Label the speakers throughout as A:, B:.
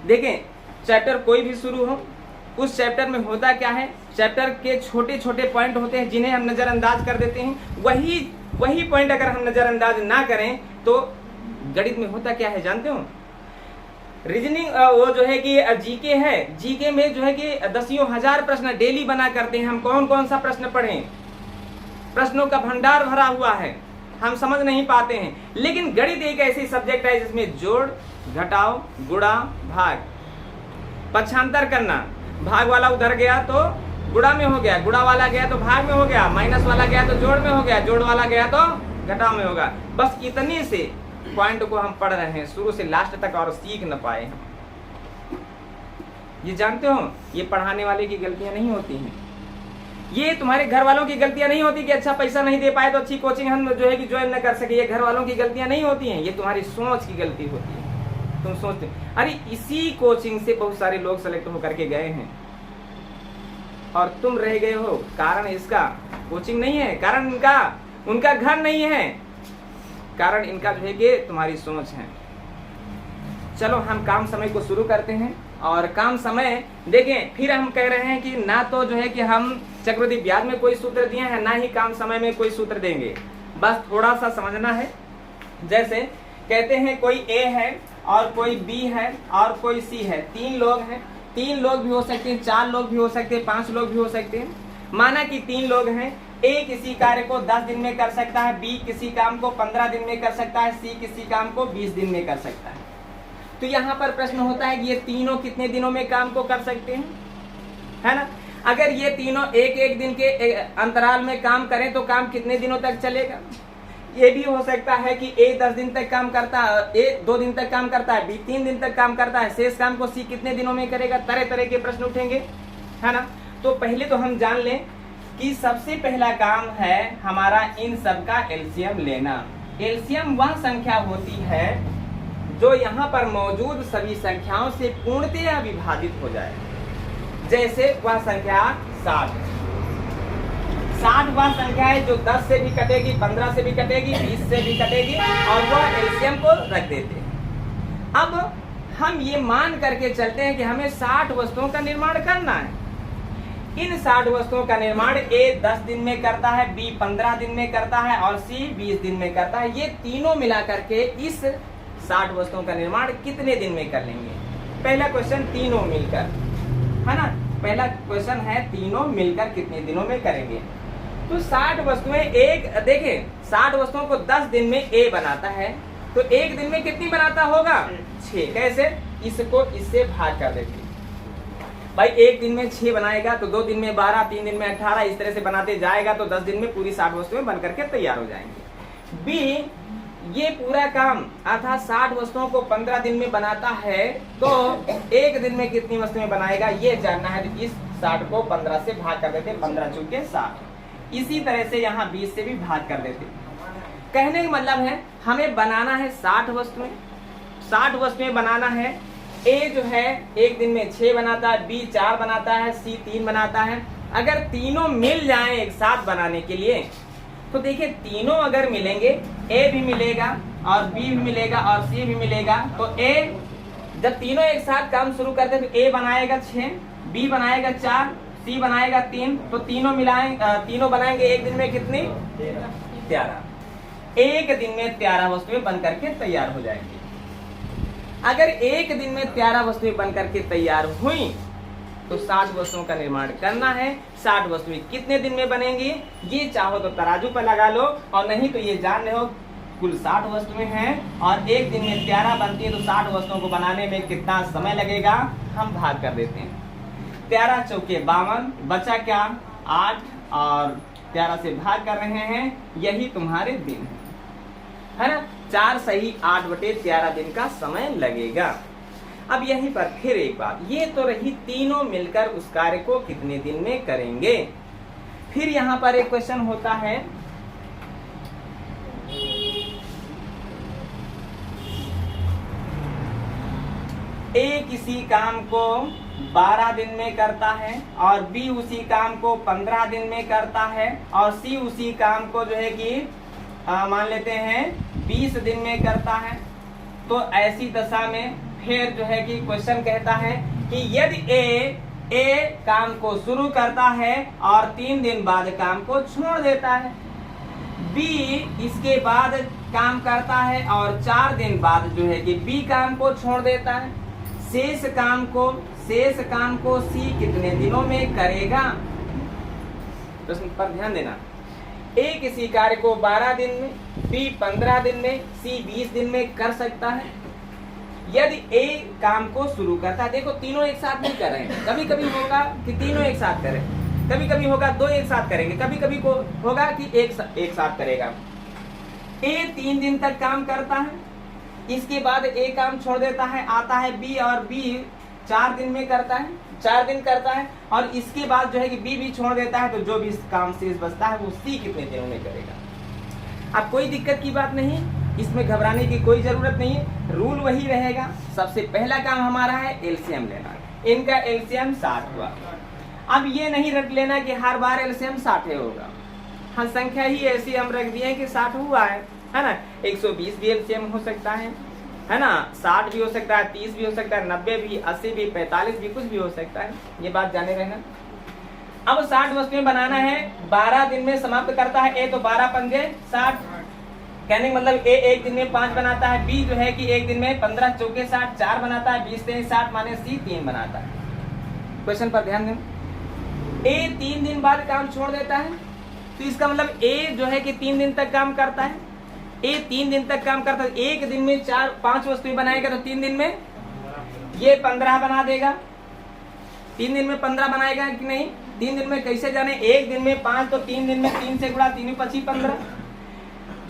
A: देखें, चैप्टर कोई भी शुरू हो, उस चैप्टर में होता क्या है, चैप्टर के छोटे छोटे पॉइंट होते हैं जिन्हें हम नज़रअंदाज कर देते हैं। वही पॉइंट अगर हम नज़रअंदाज ना करें तो गणित में होता क्या है जानते हो, रीजनिंग वो जो है कि जीके है, जीके में जो है कि दसियों हजार प्रश्न डेली बना करते हैं। हम कौन कौन सा प्रश्न पढ़ें, प्रश्नों का भंडार भरा हुआ है, हम समझ नहीं पाते हैं। लेकिन गणित एक ऐसी सब्जेक्ट है जिसमें जोड़, घटाओ, गुणा, भाग, पक्षांतर करना, भाग वाला उधर गया तो गुणा में हो गया, गुणा वाला गया तो भाग में हो गया, माइनस वाला गया तो जोड़ में हो गया, जोड़ वाला गया तो घटाव में होगा। बस इतने से पॉइंट को हम पढ़ रहे हैं शुरू से लास्ट तक और सीख न पाए हम। ये जानते हो, ये पढ़ाने वाले की गलतियां नहीं होती हैं, ये तुम्हारे घर वालों की गलतियां नहीं होती कि अच्छा पैसा नहीं दे पाए तो अच्छी कोचिंग हम जो है कि ज्वाइन न कर सके। ये घर वालों की गलतियां नहीं होती हैं, ये तुम्हारी सोच की गलती होती है। तुम सोचते अरे इसी कोचिंग से बहुत सारे लोग सेलेक्ट होकर के गए हैं और तुम रह गए हो। कारण इसका कोचिंग नहीं है, कारण इनका उनका घर नहीं है, कारण इनका जो है कि तुम्हारी सोच है। चलो हम काम समय को शुरू करते हैं। और काम समय देखें, फिर हम कह रहे हैं कि ना तो जो है कि हम चक्रवृद्धि ब्याज में कोई सूत्र दिए हैं, ना ही काम समय में कोई सूत्र देंगे। बस थोड़ा सा समझना है। जैसे कहते हैं कोई ए है और कोई बी है और कोई सी है, 3 लोग हैं। 3 लोग भी हो सकते हैं, 4 लोग भी हो सकते हैं, 5 लोग भी हो सकते हैं। माना कि 3 लोग हैं, ए किसी कार्य को 10 दिन में कर सकता है, बी किसी काम को 15 दिन में कर सकता है, सी किसी काम को 20 दिन में कर सकता है। तो यहाँ पर प्रश्न होता है कि ये तीनों कितने दिनों में काम को कर सकते हैं, है ना। अगर ये तीनों एक एक दिन के अंतराल में काम करें तो काम कितने दिनों तक चलेगा। ये भी हो सकता है कि ए 10 दिन तक काम करता है, ए 2 दिन तक काम करता है, बी 3 दिन तक काम करता है, शेष काम को सी कितने दिनों में करेगा। तरह तरह के प्रश्न उठेंगे, है ना। तो पहले तो हम जान लें कि सबसे पहला काम है हमारा इन सब का एलसीएम लेना। एलसीएम वह संख्या होती है जो यहाँ पर मौजूद सभी संख्याओं से पूर्णतया विभाजित हो जाए। जैसे वह संख्या 60 वह संख्या है जो 10 से भी कटेगी, 15 से भी कटेगी, 20 से भी कटेगी और वह एलसीएम को रख देते हैं। अब हम ये मान करके चलते हैं कि हमें 60 वस्तुओं का निर्माण करना है। इन 60 वस्तुओं का निर्माण ए 10 दिन में करता है, बी 15 दिन में करता है और सी 20 दिन में करता है। ये तीनों मिला करके इस 60 वस्तुओं का निर्माण कितने दिन में कर लेंगे। पहला क्वेश्चन तीनों मिलकर, है ना, पहला क्वेश्चन है तीनों मिलकर कितने दिनों में करेंगे। तो 60 वस्तुएं एक देखें, 60 वस्तुओं को 10 दिन में ए बनाता है तो एक दिन में कितनी बनाता होगा, 6। कैसे, इसको इससे भाग कर देते भाई। एक दिन में 6 बनाएगा तो 2 दिन में 12, 3 दिन में 18, इस तरह से बनाते जाएगा तो 10 दिन में पूरी 60 वस्तुएं बन करके तैयार हो जाएंगी। बी ये पूरा काम अर्थात 60 वस्तुओं को 15 दिन में बनाता है तो एक दिन में कितनी वस्तुएं बनाएगा ये जानना है। तो इस 60 को 15 से भाग कर देते, 15 चौके 60। इसी तरह से यहाँ 20 से भी भाग कर देते। कहने का मतलब है हमें बनाना है 60 वस्तुएं, 60 वस्तुएं बनाना है। ए जो है एक दिन में 6 बनाता है, बी 4 बनाता है, सी 3 बनाता है। अगर तीनों मिल जाएं एक साथ बनाने के लिए तो देखिए तीनों अगर मिलेंगे, ए भी मिलेगा और बी भी मिलेगा और सी भी मिलेगा, तो ए जब तीनों एक साथ काम शुरू करते हैं तो ए बनाएगा 6, बी बनाएगा 4, सी बनाएगा 3, तो तीनों बनाएंगे एक दिन में कितनी, 13। एक दिन में 13 वस्तुएं बन करके तैयार हो जाएंगी। अगर एक दिन में 13 वस्तुएं बन करके तैयार हुई तो 60 वस्तुओं का निर्माण करना है। 60 वस्तुएं कितने दिन में बनेंगी, ये चाहो तो तराजू पर लगा लो और नहीं तो ये जान लो कुल 60 वस्तुएं हैं और एक दिन में 13 बनती है तो 60 वस्तुओं को बनाने में कितना समय लगेगा हम भाग कर देते हैं। 13 चौके 52, बचा क्या 8 और 13 से भाग कर रहे हैं, यही तुम्हारे दिन है ना। 4 सही 8/13 दिन का समय लगेगा। अब यहीं पर फिर एक बात, ये तो रही तीनों मिलकर उस कार्य को कितने दिन में करेंगे। फिर यहाँ पर एक क्वेश्चन होता है ए किसी काम को 12 दिन में करता है और बी उसी काम को 15 दिन में करता है और सी उसी काम को जो है कि मान लेते हैं 20 दिन में करता है। तो ऐसी दशा में फिर जो है कि क्वेश्चन कहता है कि यदि ए काम को शुरू करता है और 3 दिन बाद काम को छोड़ देता है, बी इसके बाद काम करता है और 4 दिन बाद जो है कि बी काम को छोड़ देता है, शेष काम को सी कितने दिनों में करेगा। प्रश्न पर ध्यान देना। ए किसी कार्य को 12 दिन में, बी 15 दिन में, सी 20 दिन में कर सकता है। यदि ए काम को शुरू करता है, देखो तीनों एक साथ नहीं कर रहे हैं, कभी कभी होगा कि तीनों एक साथ करें, कभी कभी होगा 2 एक साथ करेंगे, कभी कभी को होगा कि एक साथ करेगा। ए 3 दिन तक काम करता है, इसके बाद ए काम छोड़ देता है, आता है बी और बी 4 दिन में करता है, 4 दिन करता है, और इसके बाद जो है कि बी भी छोड़ देता है, तो जो भी काम शेष बचता है वो सी कितने दिनों में करेगा। अब कोई दिक्कत की बात नहीं, इसमें घबराने की कोई जरूरत नहीं है, रूल वही रहेगा। सबसे पहला काम हमारा है एलसीएम लेना, इनका एलसीएम 60 हुआ। अब ये नहीं रख लेना कि हर बार एलसीएम 60 होगा, हाँ संख्या ही ऐसी हम रख दिए कि 60 हुआ है ना। 120 भी एलसीएम हो सकता है ना, 60 भी हो सकता है, 30 भी हो सकता है, 90 भी, 80 भी, 45 भी, कुछ भी हो सकता है, ये बात जाने रहना। अब 60 वस्तुएं बनाना है, 12 दिन में समाप्त करता है ए, तो 12 पंजे 60, कहने का मतलब ए 1 दिन में 5 बनाता है, बी जो है कि 1 दिन में 15 चौके 60 4 बनाता है, 20 से 60 माने सी 3 बनाता है। क्वेश्चन पर ध्यान दें। ए 3 दिन बाद काम छोड़ देता है, तो इसका मतलब ए जो है कि 3 दिन तक काम करता है, ए 3 दिन तक काम करता है, 1 दिन में 4-5 वस्तुएं बनाएगा, तो 3 दिन में ये 15 बना देगा। 3 दिन में 15 बनाएगा कि नहीं, 3 दिन में कैसे जाने, 1 दिन में 5, तो 3 दिन में 3 से गुणा 3 25 15,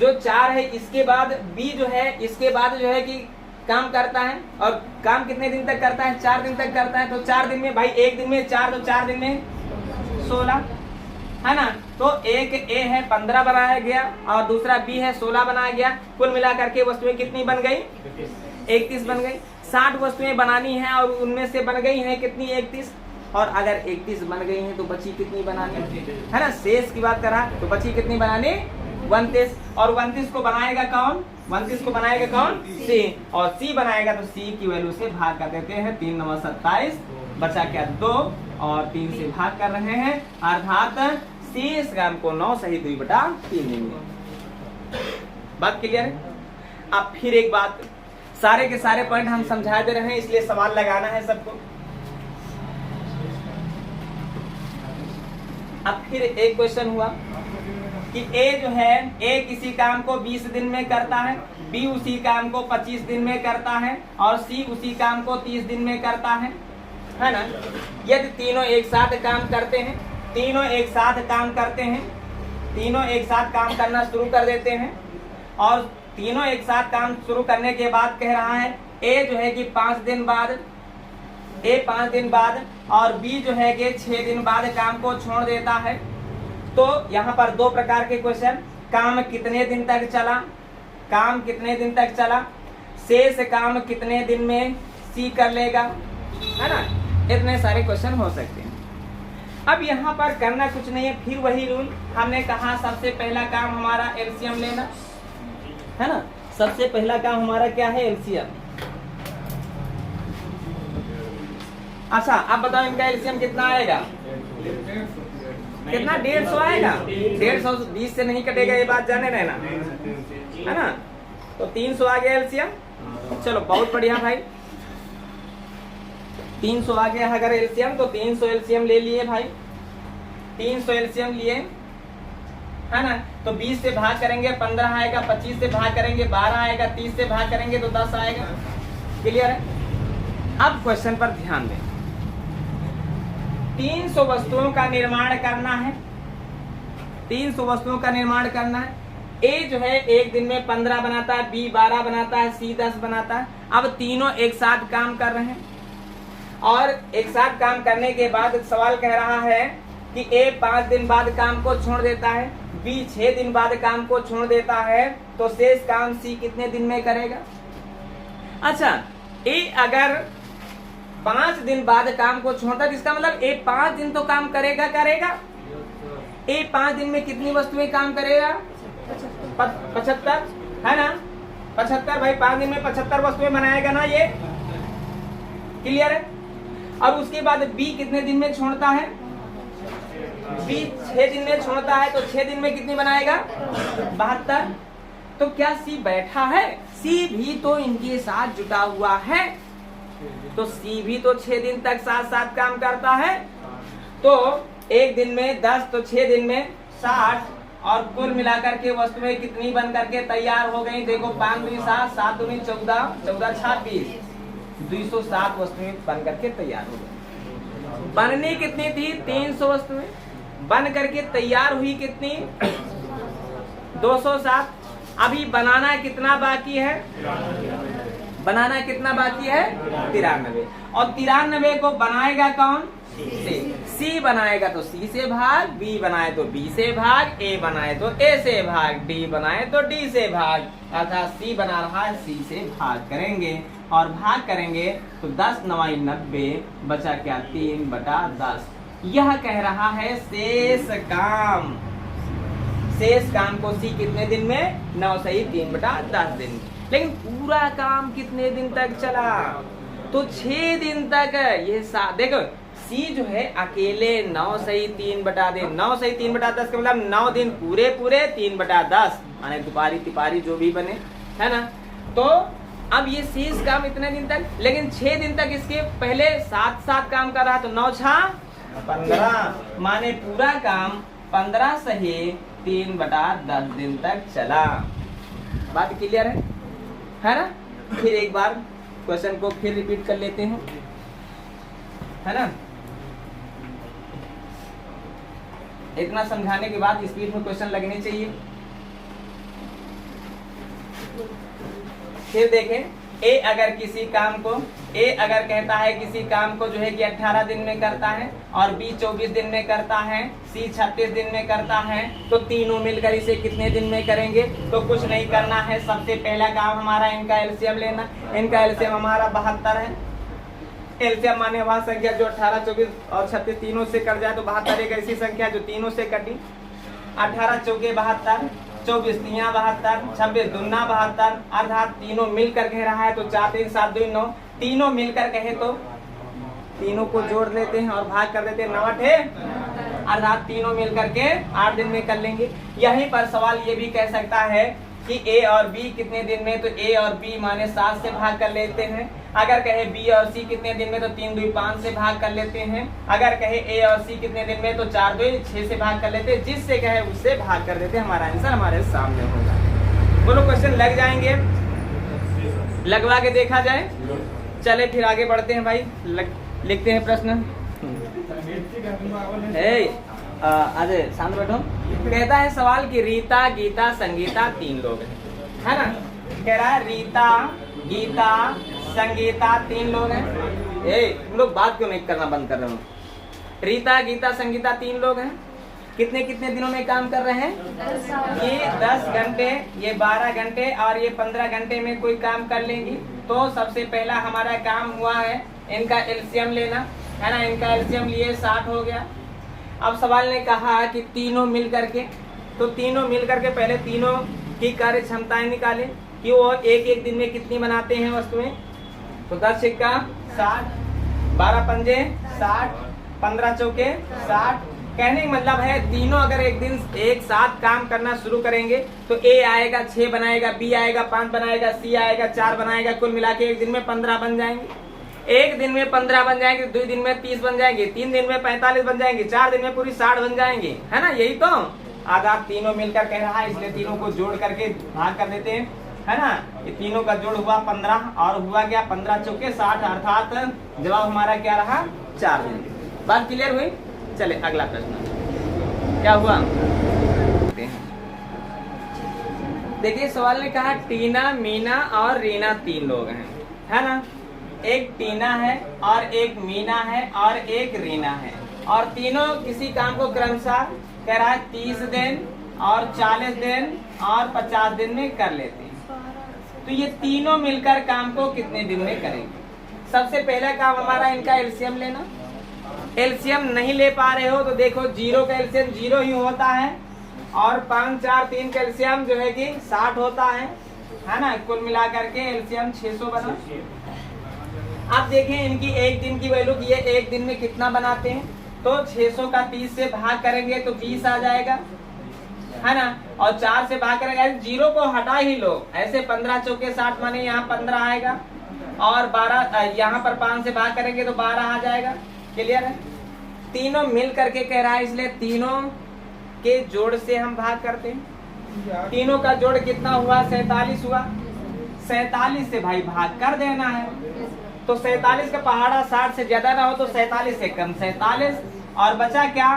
A: जो 4 है इसके बाद बी जो है इसके बाद जो है कि काम करता है, और काम कितने दिन तक करता है, 4 दिन तक करता है, तो 4 दिन में भाई 1 दिन में 4, तो 4 दिन में 16 है ना। तो एक ए है 15 बनाया गया और दूसरा बी है 16 बनाया गया, कुल मिलाकर के वस्तुएं कितनी बन गई, 31 बन गई। 60 वस्तुएं बनानी है और उनमें से बन गई हैं कितनी, 31, और अगर 31 बन गई हैं तो बची कितनी बनानी है ना, शेष की बात करा तो बची कितनी बनानी, 29, और 29 को बनाएगा कौन, 29 को बनाएगा कौन, सी, और सी बनाएगा तो सी की वैल्यू से भाग कर देते हैं, 3 9 27, बचा क्या 2, और 3 से भाग कर रहे हैं, अर्थात शेष काम को 9 सही 2/3 देंगे। बात क्लियर है। अब फिर एक बात, सारे के सारे पॉइंट हम समझा दे रहे हैं, इसलिए सवाल लगाना है सबको। अब फिर एक क्वेश्चन हुआ कि ए जो है, ए किसी काम को 20 दिन में करता है, बी उसी काम को 25 दिन में करता है, और सी उसी काम को 30 दिन में करता है ना। यदि तीनों एक साथ काम करते हैं, तीनों एक साथ काम करते हैं, तीनों एक साथ काम करना शुरू कर देते हैं, और तीनों एक साथ काम शुरू करने के बाद कह रहा है ए जो है कि 5 दिन बाद, ए 5 दिन बाद, और बी जो है कि 6 दिन बाद काम को छोड़ देता है। तो यहाँ पर 2 प्रकार के क्वेश्चन, काम कितने दिन तक चला, काम कितने दिन तक चला, शेष काम कितने दिन में सी कर लेगा, है ना। इतने सारे क्वेश्चन हो सकते हैं। अब यहाँ पर करना कुछ नहीं है, फिर वही रूल हमने कहा, सबसे पहला काम हमारा एलसीएम लेना है ना। सबसे पहला काम हमारा क्या है, एलसीएम। अच्छा अब बताओ इनका एलसीएम कितना आएगा, कितना, 150 आएगा, 150 20 से नहीं कटेगा, ये बात जाने रहना है ना। तो 300 आ गया एलसीएम, चलो बहुत बढ़िया भाई, 300 आ गया अगर एलसीएम, तो 300 एलसीएम ले लिए भाई, 300 एलसीएम लिए है ना। तो 20 से भाग करेंगे 15 आएगा, 25 से भाग करेंगे 12 आएगा, 30 से भाग करेंगे तो 10 आएगा। क्लियर है। अब क्वेश्चन पर ध्यान दें, 300 वस्तुओं का निर्माण करना है, 300 वस्तुओं का निर्माण करना है। ए जो है 1 दिन में 15 बनाता है, बी 12 बनाता है, सी 10 बनाता है। अब तीनों एक साथ काम कर रहे हैं, और एक साथ काम करने के बाद सवाल कह रहा है कि ए 5 दिन बाद काम को छोड़ देता है, बी 6 दिन बाद काम को छोड़ देता है, तो शेष काम सी कितने दिन में करेगा। अच्छा, ए अगर 5 दिन बाद काम को छोड़ता है, इसका मतलब ए 5 दिन तो काम करेगा। ए 5 दिन में कितनी वस्तुएं काम करेगा, 75 है ना, 75 भाई 5 दिन में 75 वस्तुएं बनाएगा ना ये, क्लियर है। और उसके बाद बी कितने दिन में छोड़ता है, बी 6 दिन में छोड़ता है, तो 6 दिन में कितनी बनाएगा 72। तो क्या सी बैठा है, सी भी तो इनके साथ जुटा हुआ है, तो सी भी तो 6 दिन तक साथ साथ काम करता है। तो एक दिन में 10, तो 6 दिन में 60, और कुल मिलाकर के वस्तुएं कितनी बन करके तैयार हो गई, देखो 5 दूनी 7, 7 दूनी 14, 14 26, 207 वस्तुएं बन करके तैयार हो गई। बननी कितनी थी 300 वस्तुएं, बन करके तैयार हुई कितनी 207। अभी बनाना कितना बाकी है, बनाना कितना बाकी है 93, और 93 को बनाएगा कौन, सी बनाएगा तो सी से भाग, बी बनाए तो बी से भाग, ए बनाए तो ए से भाग, डी बनाए तो डी से भाग, अर्थात सी बना रहा है सी से भाग करेंगे, और भाग करेंगे तो 10 9 90, बचा क्या 3/10। यह कह रहा है शेष काम, शेष काम को सी कितने दिन में 9 सही 3/10 दिन। लेकिन पूरा काम कितने दिन तक चला, तो 6 दिन तक। ये देखो सी जो है अकेले 9 सही 3/10, 9 सही 3/10 का मतलब 9 दिन पूरे पूरे 3/10, माने दुपारी तिपारी जो भी बने, है ना। तो अब ये शेष काम इतने दिन तक, लेकिन 6 दिन तक इसके पहले साथ काम कर रहा, तो 9 6 15, माने पूरा काम 15 सही 3/10 दिन तक चला। बात क्लियर है ना। फिर एक बार क्वेश्चन को फिर रिपीट कर लेते हैं, है ना। इतना समझाने के बाद स्पीड में क्वेश्चन लगने चाहिए। फिर देखें, ए अगर किसी काम को, ए अगर कहता है किसी काम को जो है कि 18 दिन में करता है, और बी 24 दिन में करता है, सी 36 दिन में करता है, तो तीनों मिलकर इसे कितने दिन में करेंगे। तो कुछ नहीं करना है, सबसे पहला काम हमारा इनका एलसीएम लेना। इनका एलसीएम हमारा 72 है। एलसीएम माने वह संख्या जो 18, 24 और 36 तीनों से कट जाए, तो 72 एक ऐसी संख्या जो तीनों से कटी। 18 चौके 72, 24 तिया 72, 26 दूना 72, अर्थात तीनों मिलकर कह रहा है, तो 4 3 7 2 9, तीनों मिलकर कहे तो तीनों को जोड़ लेते हैं और भाग कर देते हैं 9 8 है, अर्थात तीनों मिलकर के 8 दिन में कर लेंगे। यहीं पर सवाल ये भी कह सकता है कि ए और बी कितने दिन में, तो ए और बी माने 7 से भाग कर लेते हैं। अगर कहे बी और सी कितने दिन में, तो 3 2 5 से भाग कर लेते हैं। अगर कहे ए और सी कितने दिन में, तो 4 2 6 से भाग कर लेते हैं। जिससे कहे उससे भाग कर देते हैं, हमारा आंसर हमारे सामने होगा। बोलो क्वेश्चन लग जाएंगे, लगवा के देखा जाए। चले फिर आगे बढ़ते हैं भाई, लिखते हैं प्रश्न। अरे सामने बैठो। कहता है सवाल कि रीता गीता संगीता 3 लोग हैं, है ना। कह रहा है रीता गीता संगीता 3 लोग हैं। तुम लोग बात क्यों नहीं करना बंद कर रहे हो। रीता गीता संगीता 3 लोग हैं। कितने कितने दिनों में काम कर रहे हैं, ये 10 घंटे, ये 12 घंटे और ये 15 घंटे में कोई काम कर लेंगी। तो सबसे पहला हमारा काम हुआ है इनका एलसीएम लेना, है ना। इनका एलसीएम लिए 60 हो गया। अब सवाल ने कहा कि तीनों मिल करके, तो तीनों मिल करके पहले तीनों की कार्य क्षमताएं निकालें कि वो एक एक दिन में कितनी बनाते हैं वस्तुएं। तो 10 सिक्का 60, 12 पंजे 60, 15 चौके 60। कहने का मतलब है तीनों अगर एक दिन एक साथ काम करना शुरू करेंगे, तो ए आएगा 6 बनाएगा, बी आएगा 5 बनाएगा, सी आएगा 4 बनाएगा, कुल मिला के एक दिन में 15 बन जाएंगे। एक दिन में 15 बन जाएंगे, 2 दिन में 30 बन जाएंगे, 3 दिन में 45 बन जाएंगे, 4 दिन में पूरी 60 बन जाएंगे, है ना। यही तो आधार तीनों मिलकर कह रहा है, इसलिए तीनों को जोड़ करके भाग कर देते हैं, है ना। ये तीनों का जोड़ हुआ 15 और हुआ क्या 15 चौके 60, अर्थात जवाब हमारा क्या रहा 4 दिन। बात क्लियर हुई। चले अगला प्रश्न क्या हुआ देखिए। सवाल ने कहा टीना मीना और रीना 3 लोग हैं, है ना। एक टीना है और एक मीना है और एक रीना है, और तीनों किसी काम को क्रमशः कह रहा है 30 दिन और 40 दिन और 50 दिन में कर लेते हैं। तो ये तीनों मिलकर काम को कितने दिन में करेंगे। सबसे पहला काम हमारा इनका एलसीएम लेना। एलसीएम नहीं ले पा रहे हो तो देखो 0 का एलसीएम 0 ही होता है, और 5 4 3 का एलसीएम जो है कि 60 होता है ना। कुल मिलाकर के एलसीएम 600 बना। आप देखें इनकी एक दिन की वैल्यू की है, एक दिन में कितना बनाते हैं, तो 600 का 30 से भाग करेंगे तो 20 आ जाएगा, है ना, और 4 से भाग करेंगे, जीरो को हटा ही लो, ऐसे 15 चौके 60 माने यहाँ 15 आएगा, और 12 यहाँ पर 5 से भाग करेंगे तो 12 आ जाएगा। क्लियर है? तीनों मिल करके कह रहा है, इसलिए तीनों के जोड़ से हम भाग करते हैं। तीनों का जोड़ कितना हुआ? 47 हुआ। 47 से भाई भाग कर देना है, तो 47 का पहाड़ा 60 से ज्यादा ना हो तो 47 से कम 47, और बचा क्या?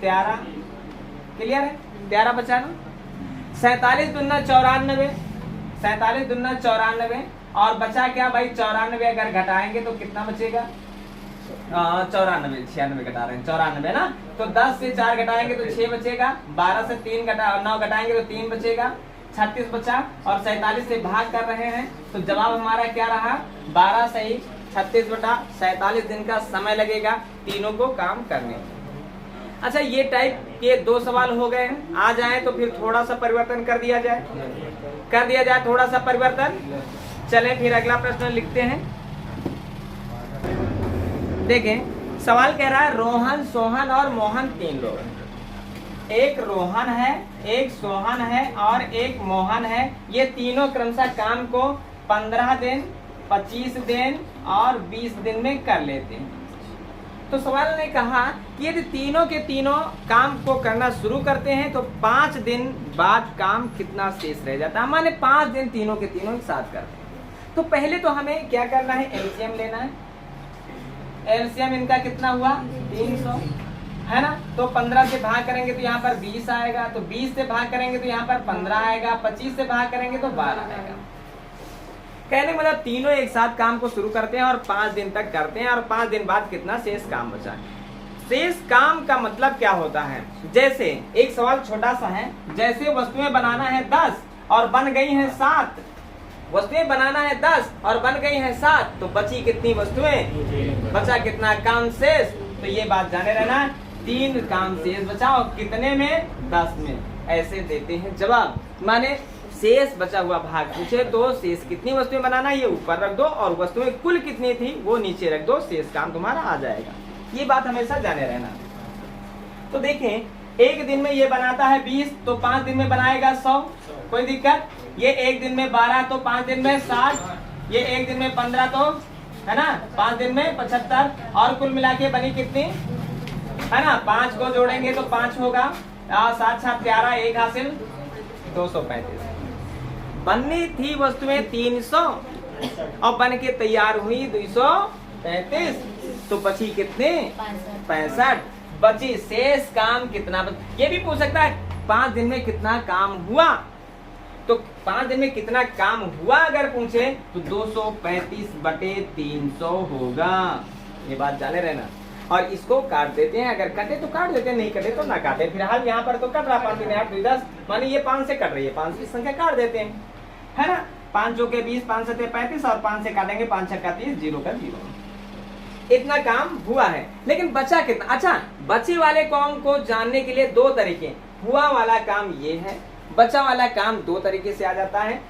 A: 13। क्लियर है? 13 बचा ना। 47 दूना 94, 47 दूना 94, और बचा क्या भाई? 94। अगर घटाएंगे तो कितना बचेगा? 94, 96 घटा रहे हैं, 94 ना, तो 10 से 4 घटाएंगे तो 6 बचेगा, 12 से 9 घटाएंगे तो 3 बचेगा, 36 बचा, और 47 से भाग कर रहे हैं, तो जवाब हमारा क्या रहा? 12 सही 36 बटा 47 दिन का समय लगेगा तीनों को काम करने में। अच्छा, ये टाइप के 2 सवाल हो गए हैं। आ जाए तो फिर थोड़ा सा परिवर्तन कर दिया जाए, थोड़ा सा परिवर्तन। चलें फिर अगला प्रश्न लिखते हैं। देखें, सवाल कह रहा है रोहन, सोहन और मोहन 3 लोग। एक रोहन है, एक सोहन है और एक मोहन है। ये तीनों क्रमशः काम को 15 दिन, 25 दिन और 20 दिन में कर लेते हैं। तो सवाल ने कहा कि यदि तीनों के तीनों काम को करना शुरू करते हैं तो 5 दिन बाद काम कितना शेष रह जाता है। माने 5 दिन तीनों के तीनों एक साथ करते हैं। तो पहले तो हमें क्या करना है? एलसीएम लेना है। एलसीएम इनका कितना हुआ? 300, है ना। तो 15 से भाग करेंगे तो यहाँ पर 20 आएगा, तो 20 से भाग करेंगे तो यहाँ पर 15 आएगा, 25 से भाग करेंगे तो 12 आएगा। कहने का मतलब तीनों एक साथ काम को शुरू करते हैं और 5 दिन तक करते हैं, और 5 दिन बाद कितना शेष काम बचा है। शेष काम का मतलब क्या होता है? जैसे एक सवाल छोटा सा है, जैसे वस्तुएं बनाना है 10 और बन गई हैं 7, वस्तुएं बनाना है 10 और बन गई हैं 7, तो बची कितनी वस्तुएं? बचा कितना काम शेष? तो ये बात जाने रहना, 3 काम शेष बचा, और कितने में? 10 में। ऐसे देते हैं जवाब। माने शेष बचा हुआ भाग पूछे तो शेष कितनी वस्तुएं बनाना ये ऊपर रख दो, और वस्तुएं कुल कितनी थी वो नीचे रख दो, शेष काम तुम्हारा आ जाएगा। ये बात हमेशा जाने रहना। तो देखें, एक दिन में ये बनाता है 20, तो 5 दिन में बनाएगा 100, कोई दिक्कत? ये एक दिन में 12, तो 5 दिन में 60, ये एक दिन में 15, तो है ना 5 दिन में 75, और कुल मिला के बनी कितनी? है ना, 5 को जोड़ेंगे तो 5 होगा, 7 7 11, 1 हासिल 235। बननी थी वस्तुएं 300 और बन के तैयार हुई 235, तो बची कितने? 65। बची शेष काम कितना? ये भी पूछ सकता है 5 दिन में कितना काम हुआ, तो 5 दिन में कितना काम हुआ अगर पूछे तो 235 बटे 300 होगा। ये बात जाने रहना। और इसको काट देते हैं, अगर कटे तो काट देते हैं, नहीं कटे तो ना काटे। फिलहाल यहाँ पर तो कट रहा 5 3 8 2 10, मानी ये 5 से कट रही है, 5 की संख्या काट देते हैं, है ना। 5 चौके 20, 5 सत्ते 35, और 5 से काटेंगे 5 छक्का 30, 0 का 0। इतना काम हुआ है, लेकिन बचा कितना? अच्छा, बचे वाले काम को जानने के लिए 2 तरीके। हुआ वाला काम ये है, बचा वाला काम 2 तरीके से आ जाता है।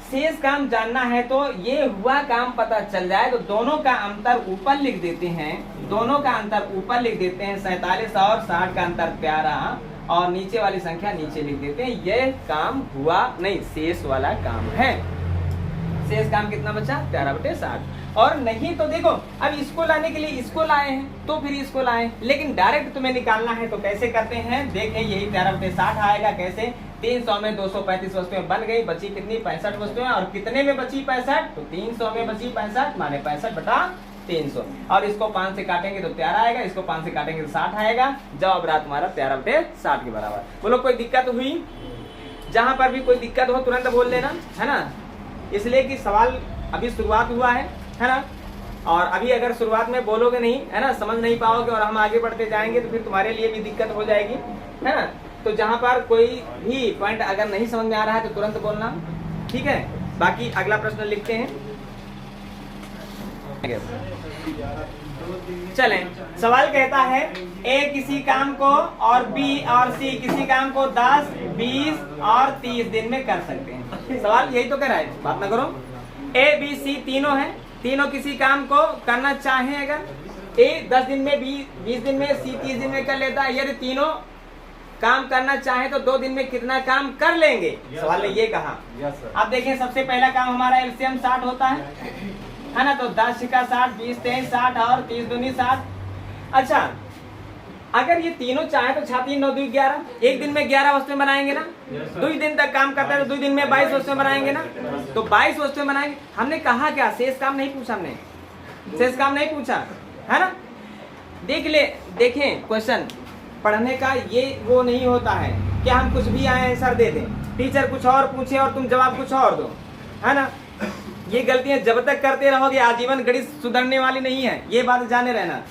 A: शेष काम जानना है तो ये हुआ काम पता चल जाए तो दोनों का अंतर ऊपर लिख देते हैं, दोनों का अंतर ऊपर लिख देते हैं। 47 और 60 का अंतर 13, और नीचे वाली संख्या नीचे लिख देते हैं। ये काम हुआ नहीं, शेष वाला काम है। शेष काम कितना बचा? 13 बटे 60। और नहीं तो देखो, अब इसको लाने के लिए इसको लाए हैं तो फिर इसको लाए, लेकिन डायरेक्ट तुम्हें निकालना है तो कैसे करते हैं? देखें, यही 13 बटे 60 आएगा। कैसे? 300 में 235 वस्तुएं बन गई, बची कितनी? 65 वस्तुएं। और कितने में बची? 65, तो 300 में बची 65, माने 65 बटा 300। और इसको 5 से काटेंगे तो 13 आएगा, इसको 5 से काटेंगे तो 60 आएगा। जवाब रहा तुम्हारा 13 बटे 60 के बराबर। बोलो, कोई दिक्कत हुई? जहां पर भी कोई दिक्कत हो तुरंत बोल देना, है ना। इसलिए कि सवाल अभी शुरुआत हुआ है ना, और अभी अगर शुरुआत में बोलोगे नहीं, है ना, समझ नहीं पाओगे और हम आगे बढ़ते जाएंगे तो फिर तुम्हारे लिए भी दिक्कत हो जाएगी, है ना। तो जहां पर कोई भी पॉइंट अगर नहीं समझ में आ रहा है तो तुरंत बोलना, ठीक है। बाकी अगला प्रश्न लिखते हैं। चलें, सवाल कहता है ए किसी काम को और बी और सी किसी काम को 10, 20 और 30 दिन में कर सकते हैं। सवाल यही तो कह रहा है, बात ना करो। ए बी सी तीनों हैं, तीनों किसी काम को करना चाहें अगर, ए 10 दिन में, 20 दिन में, सी 30 दिन में कर लेता है। यदि तीनों काम करना चाहे तो 2 दिन में कितना काम कर लेंगे? सवाल ने ये कहा। अब देखें, सबसे पहला काम हमारा एलसीएम 60 होता है ना, तो 10 का 60, 20 23 60 और 30 दूनी 60। अच्छा, अगर ये तीनों चाहे तो 6 9 2 11, एक दिन में 11 वस्तुएं बनाएंगे ना। 2 दिन तक काम करता है तो 2 दिन में 22 वस्तुएं बनाएंगे ना, तो 22 वस्तुएं बनाएंगे। हमने कहा क्या? शेष काम नहीं पूछा, हमने शेष काम नहीं पूछा, है ना। देखें क्वेश्चन पढ़ने का ये वो नहीं होता है कि हम कुछ भी आए आंसर दे दें, टीचर कुछ और पूछे और तुम जवाब कुछ और दो, है ना। ये गलतियां जब तक करते रहोगे आजीवन गणित सुधरने वाली नहीं है, ये बात जाने रहना।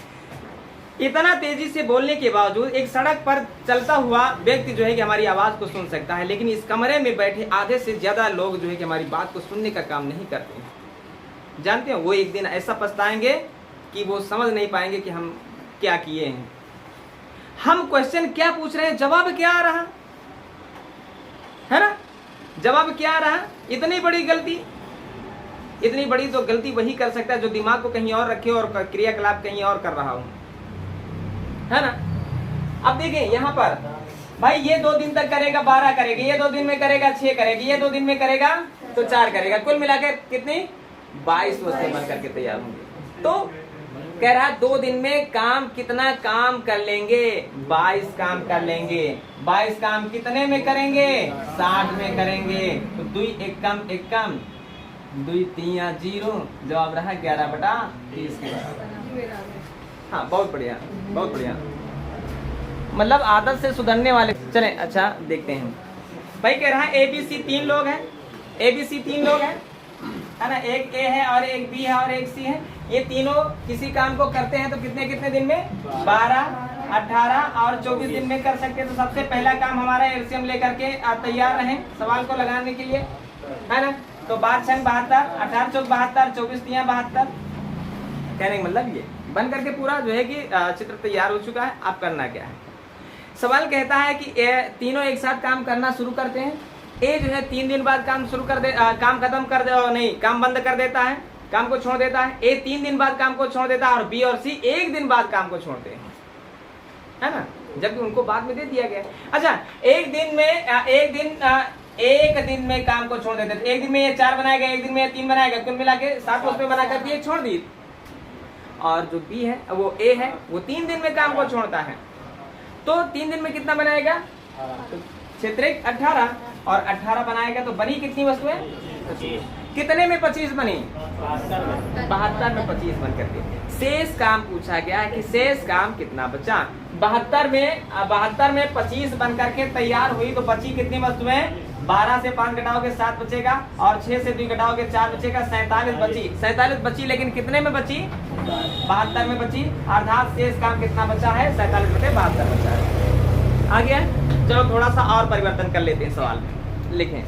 A: इतना तेजी से बोलने के बावजूद एक सड़क पर चलता हुआ व्यक्ति जो है कि हमारी आवाज को सुन सकता है, लेकिन इस कमरे में बैठे आधे से ज्यादा लोग जो है कि हमारी बात को सुनने का काम नहीं करते हैं। जानते हैं, वो एक दिन ऐसा पछताएंगे कि वो समझ नहीं पाएंगे कि हम क्या किए हैं। हम क्वेश्चन क्या पूछ रहे हैं, जवाब क्या आ रहा है ना, जवाब क्या आ रहा। इतनी बड़ी गलती, इतनी बड़ी तो गलती वही कर सकता है जो दिमाग को कहीं और रखे और क्रियाकलाप कहीं और कर रहा हो, है ना। अब देखें यहाँ पर, भाई ये 2 दिन तक करेगा 12 करेगा, ये 2 दिन में करेगा 6 करेगा, ये 2 दिन में करेगा तो 4 करेगा, कुल मिलाकर कितनी 22 वस्तुएं बन करके तैयार होंगे। तो कह रहा 2 दिन में काम कितना काम कर लेंगे? 22 काम कर लेंगे। 22 काम कितने में करेंगे? 60 में करेंगे। तो 2 1 कम 1 कम, 2 3 0, जवाब रहा 11/30 के बराबर। हाँ, बहुत बढ़िया, बहुत बढ़िया। मतलब आदत से सुधरने वाले। चले अच्छा देखते हैं। भाई कह रहा है ABC 3 लोग हैं, ABC 3 लोग हैं, है ना। एक A है और एक B है और एक C है। ये तीनों किसी काम को करते हैं तो कितने कितने दिन में? 12, 18 और 24 दिन में कर सकते हैं। तो सबसे पहला काम हमारा एलसीएम लेकर के तैयार रहें सवाल को लगाने के लिए, है ना। तो 12 6 72, 18 4 72, 24 3 72। कहने का मतलब ये बन करके पूरा जो है कि चित्र तैयार हो चुका है। आप करना क्या है? सवाल कहता है कि तीनों एक साथ काम करना शुरू करते हैं। ए जो है 3 दिन बाद काम शुरू कर दे, काम खत्म कर दे, नहीं काम बंद कर देता है, काम को छोड़ देता है। ए 3 दिन बाद काम को छोड़ देता है और बी और सी 1 दिन बाद काम को छोड़ते हैं, है ना, जबकि उनको बाद में दे दिया गया। अच्छा, एक दिन में काम को छोड़ देते, एक दिन में ये 4 बनाएगा, एक दिन में ये 3 बनाएगा, कुल मिला के 7 उसमें बना करके ये छोड़ दी। और जो बी है वो ए है, वो 3 दिन में काम को छोड़ता है। तो 3 दिन में कितना बनाएगा? क्षेत्र 18 और 18 बनाएगा तो बनी कितनी वस्तुएं? 25। कितने में 25 बनी? 72 में 25 बन करके। शेष काम पूछा गया है कि शेष काम कितना बचा? 72 में 25 बन करके तैयार हुई तो बची कितनी वस्तुएं? 12 से 5 घटाओगे 7 बचेगा और 6 से 2 घटाओगे 4 बचेगा, 47 बची। 47 बची, लेकिन कितने में बची? 72 में बची। अर्थात शेष काम कितना बचा है? 47/72 बचा है। आ गया। चलो थोड़ा सा और परिवर्तन कर लेते हैं सवाल में। लिखें